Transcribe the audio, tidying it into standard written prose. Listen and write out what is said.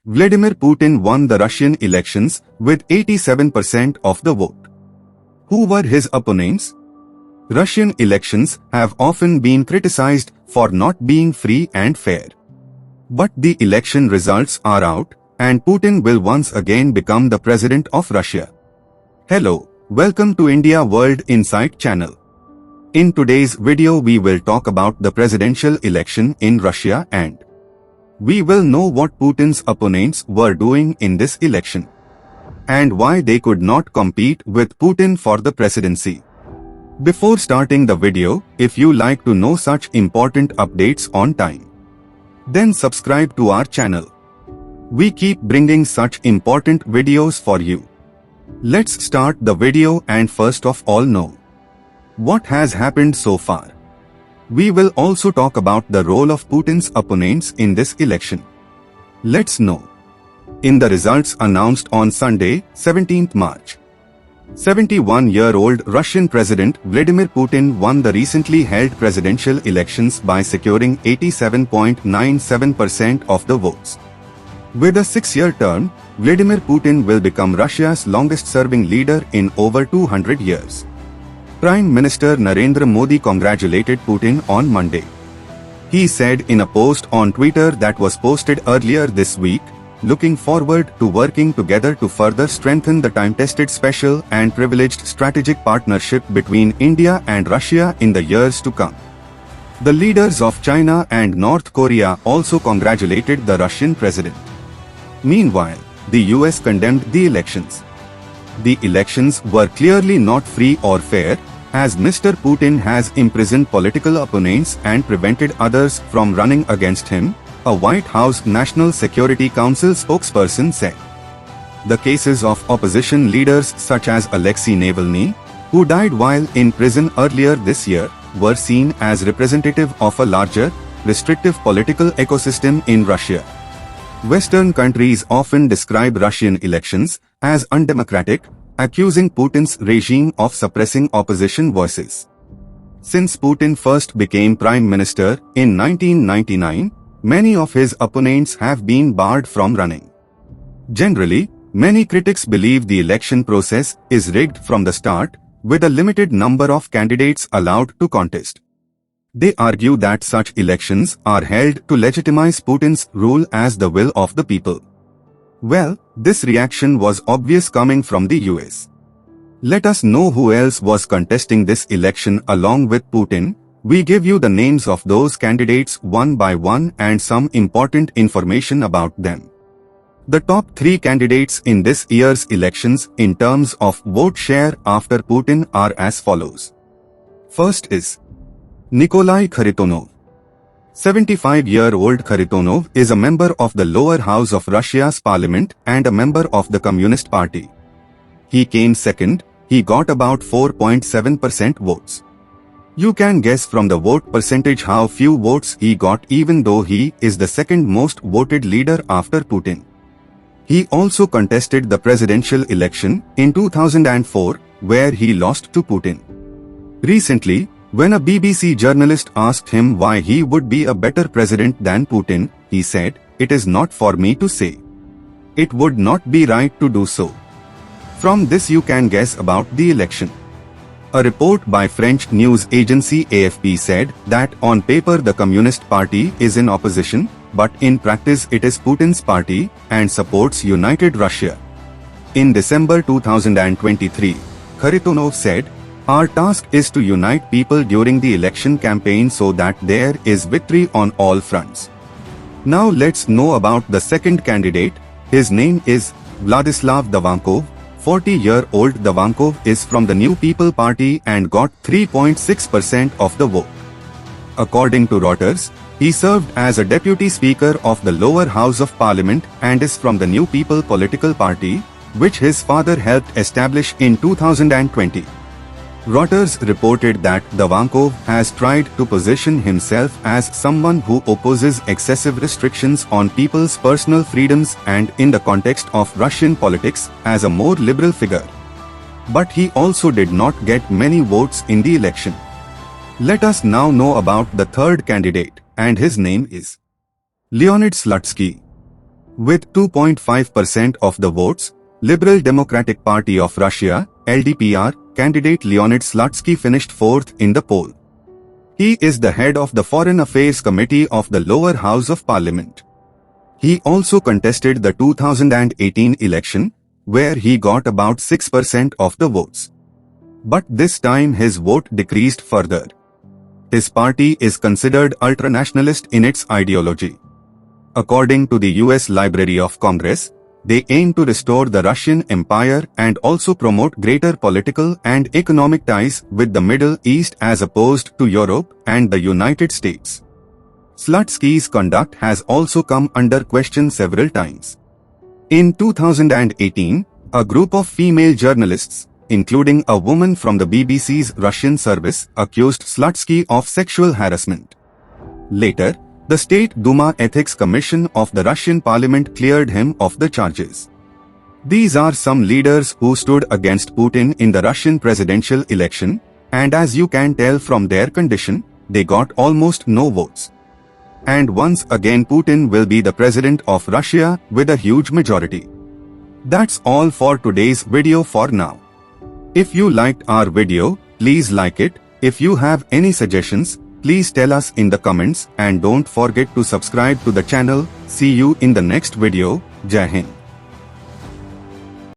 Vladimir Putin won the Russian elections with 87% of the vote. Who were his opponents? Russian elections have often been criticized for not being free and fair. But the election results are out, and Putin will once again become the president of Russia. Hello, welcome to India World Insight channel. In today's video we will talk about the presidential election in Russia and we will know what Putin's opponents were doing in this election and why they could not compete with Putin for the presidency. Before starting the video, if you like to know such important updates on time, then subscribe to our channel. We keep bringing such important videos for you. Let's start the video and first of all know what has happened so far. We will also talk about the role of Putin's opponents in this election. Let's know. In the results announced on Sunday, 17th March, 71-year-old Russian President Vladimir Putin won the recently held presidential elections by securing 87.97% of the votes. With a 6-year term, Vladimir Putin will become Russia's longest-serving leader in over 200 years. Prime Minister Narendra Modi congratulated Putin on Monday. He said in a post on Twitter that was posted earlier this week, looking forward to working together to further strengthen the time-tested special and privileged strategic partnership between India and Russia in the years to come. The leaders of China and North Korea also congratulated the Russian president. Meanwhile, the US condemned the elections. The elections were clearly not free or fair, as Mr. Putin has imprisoned political opponents and prevented others from running against him, a White House National Security Council spokesperson said. The cases of opposition leaders such as Alexei Navalny, who died while in prison earlier this year, were seen as representative of a larger, restrictive political ecosystem in Russia. Western countries often describe Russian elections as undemocratic, accusing Putin's regime of suppressing opposition voices. Since Putin first became prime minister in 1999, many of his opponents have been barred from running. Generally, many critics believe the election process is rigged from the start, with a limited number of candidates allowed to contest. They argue that such elections are held to legitimize Putin's rule as the will of the people. Well, this reaction was obvious coming from the US. Let us know who else was contesting this election along with Putin. We give you the names of those candidates one by one and some important information about them. The top 3 candidates in this year's elections in terms of vote share after Putin are as follows. First is Nikolai Kharitonov. 75-year-old Kharitonov is a member of the lower house of Russia's parliament and a member of the Communist Party. He came second. He got about 4.7% votes. You can guess from the vote percentage how few votes he got, even though he is the second most voted leader after Putin. He also contested the presidential election in 2004, where he lost to Putin. Recently, when a BBC journalist asked him why he would be a better president than Putin, he said, "It is not for me to say. It would not be right to do so." From this you can guess about the election. A report by French news agency AFP said that on paper the Communist Party is in opposition, but in practice it is Putin's party and supports United Russia. In December 2023, Kharitonov said, "Our task is to unite people during the election campaign so that there is victory on all fronts." Now let's know about the second candidate. His name is Vladislav Davankov. 40-year-old Davankov is from the New People Party and got 3.6% of the vote. According to Reuters, he served as a deputy speaker of the lower house of parliament and is from the New People political party, which his father helped establish in 2020. Reuters reported that Davankov has tried to position himself as someone who opposes excessive restrictions on people's personal freedoms and, in the context of Russian politics, as a more liberal figure. But he also did not get many votes in the election. Let us now know about the third candidate, and his name is Leonid Slutsky. With 2.5% of the votes, Liberal Democratic Party of Russia, LDPR, candidate Leonid Slutsky finished fourth in the poll. He is the head of the Foreign Affairs Committee of the lower house of parliament. He also contested the 2018 election, where he got about 6% of the votes. But this time his vote decreased further. His party is considered ultranationalist in its ideology. According to the US Library of Congress, they aim to restore the Russian Empire and also promote greater political and economic ties with the Middle East as opposed to Europe and the United States. Slutsky's conduct has also come under question several times. In 2018, a group of female journalists, including a woman from the BBC's Russian service, accused Slutsky of sexual harassment. Later, the State Duma Ethics Commission of the Russian parliament cleared him of the charges. These are some leaders who stood against Putin in the Russian presidential election, and as you can tell from their condition, they got almost no votes. And once again Putin will be the president of Russia with a huge majority. That's all for today's video for now. If you liked our video, please like it. If you have any suggestions, please tell us in the comments and don't forget to subscribe to the channel. See you in the next video. Jai Hind.